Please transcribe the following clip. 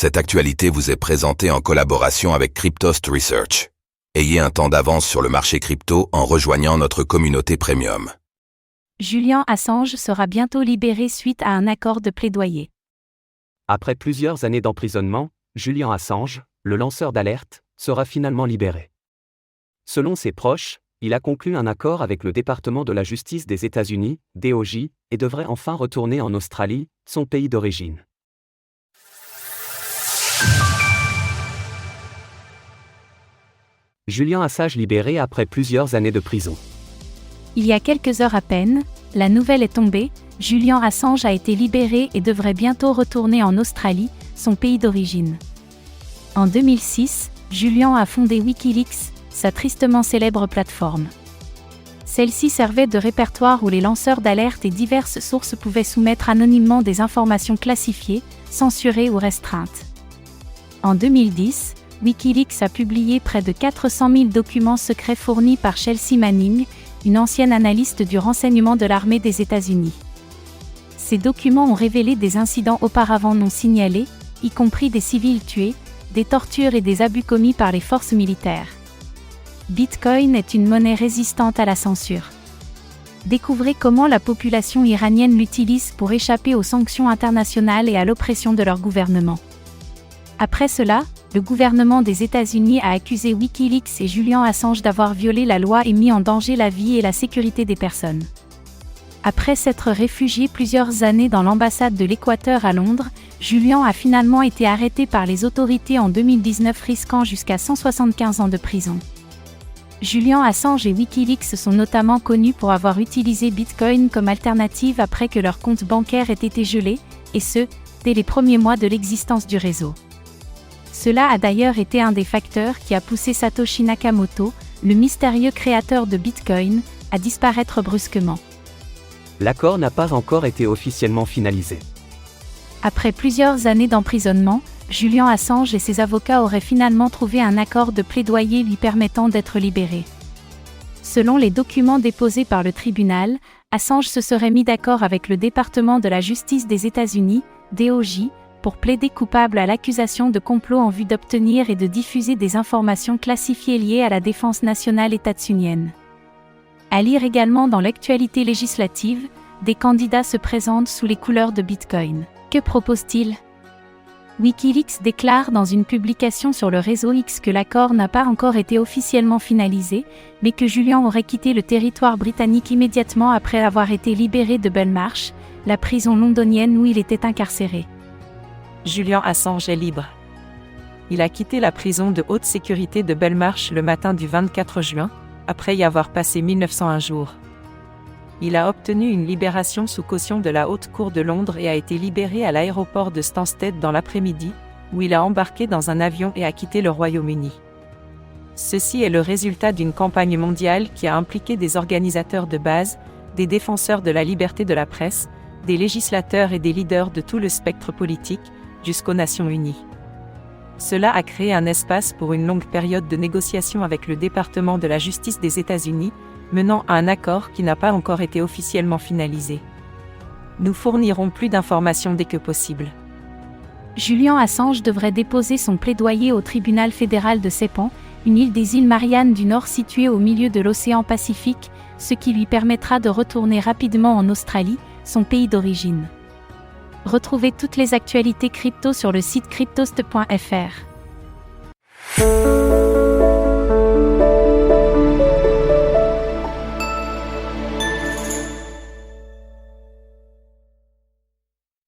Cette actualité vous est présentée en collaboration avec Cryptost Research. Ayez un temps d'avance sur le marché crypto en rejoignant notre communauté premium. Julian Assange sera bientôt libéré suite à un accord de plaidoyer. Après plusieurs années d'emprisonnement, Julian Assange, le lanceur d'alerte, sera finalement libéré. Selon ses proches, il a conclu un accord avec le département de la justice des États-Unis, DOJ, et devrait enfin retourner en Australie, son pays d'origine. Julian Assange libéré après plusieurs années de prison. Il y a quelques heures à peine, la nouvelle est tombée, Julian Assange a été libéré et devrait bientôt retourner en Australie, son pays d'origine. En 2006, Julian a fondé Wikileaks, sa tristement célèbre plateforme. Celle-ci servait de répertoire où les lanceurs d'alerte et diverses sources pouvaient soumettre anonymement des informations classifiées, censurées ou restreintes. En 2010, Wikileaks a publié près de 400 000 documents secrets fournis par Chelsea Manning, une ancienne analyste du renseignement de l'armée des États-Unis. Ces documents ont révélé des incidents auparavant non signalés, y compris des civils tués, des tortures et des abus commis par les forces militaires. Bitcoin est une monnaie résistante à la censure. Découvrez comment la population iranienne l'utilise pour échapper aux sanctions internationales et à l'oppression de leur gouvernement. Après cela, le gouvernement des États-Unis a accusé Wikileaks et Julian Assange d'avoir violé la loi et mis en danger la vie et la sécurité des personnes. Après s'être réfugié plusieurs années dans l'ambassade de l'Équateur à Londres, Julian a finalement été arrêté par les autorités en 2019, risquant jusqu'à 175 ans de prison. Julian Assange et Wikileaks sont notamment connus pour avoir utilisé Bitcoin comme alternative après que leur compte bancaire ait été gelé, et ce, dès les premiers mois de l'existence du réseau. Cela a d'ailleurs été un des facteurs qui a poussé Satoshi Nakamoto, le mystérieux créateur de Bitcoin, à disparaître brusquement. L'accord n'a pas encore été officiellement finalisé. Après plusieurs années d'emprisonnement, Julian Assange et ses avocats auraient finalement trouvé un accord de plaidoyer lui permettant d'être libéré. Selon les documents déposés par le tribunal, Assange se serait mis d'accord avec le département de la justice des États-Unis, DOJ, pour plaider coupable à l'accusation de complot en vue d'obtenir et de diffuser des informations classifiées liées à la défense nationale états-unienne. À lire également dans l'actualité législative, des candidats se présentent sous les couleurs de Bitcoin. Que propose-t-il ? Wikileaks déclare dans une publication sur le réseau X que l'accord n'a pas encore été officiellement finalisé, mais que Julian aurait quitté le territoire britannique immédiatement après avoir été libéré de Belmarsh, la prison londonienne où il était incarcéré. Julian Assange est libre. Il a quitté la prison de haute sécurité de Belmarsh le matin du 24 juin, après y avoir passé 1901 jours. Il a obtenu une libération sous caution de la Haute Cour de Londres et a été libéré à l'aéroport de Stansted dans l'après-midi, où il a embarqué dans un avion et a quitté le Royaume-Uni. Ceci est le résultat d'une campagne mondiale qui a impliqué des organisateurs de base, des défenseurs de la liberté de la presse, des législateurs et des leaders de tout le spectre politique, jusqu'aux Nations Unies. Cela a créé un espace pour une longue période de négociations avec le département de la justice des États-Unis, menant à un accord qui n'a pas encore été officiellement finalisé. Nous fournirons plus d'informations dès que possible. Julian Assange devrait déposer son plaidoyer au tribunal fédéral de Saipan, une île des îles Mariannes du Nord située au milieu de l'océan Pacifique, ce qui lui permettra de retourner rapidement en Australie, son pays d'origine. Retrouvez toutes les actualités crypto sur le site cryptost.fr.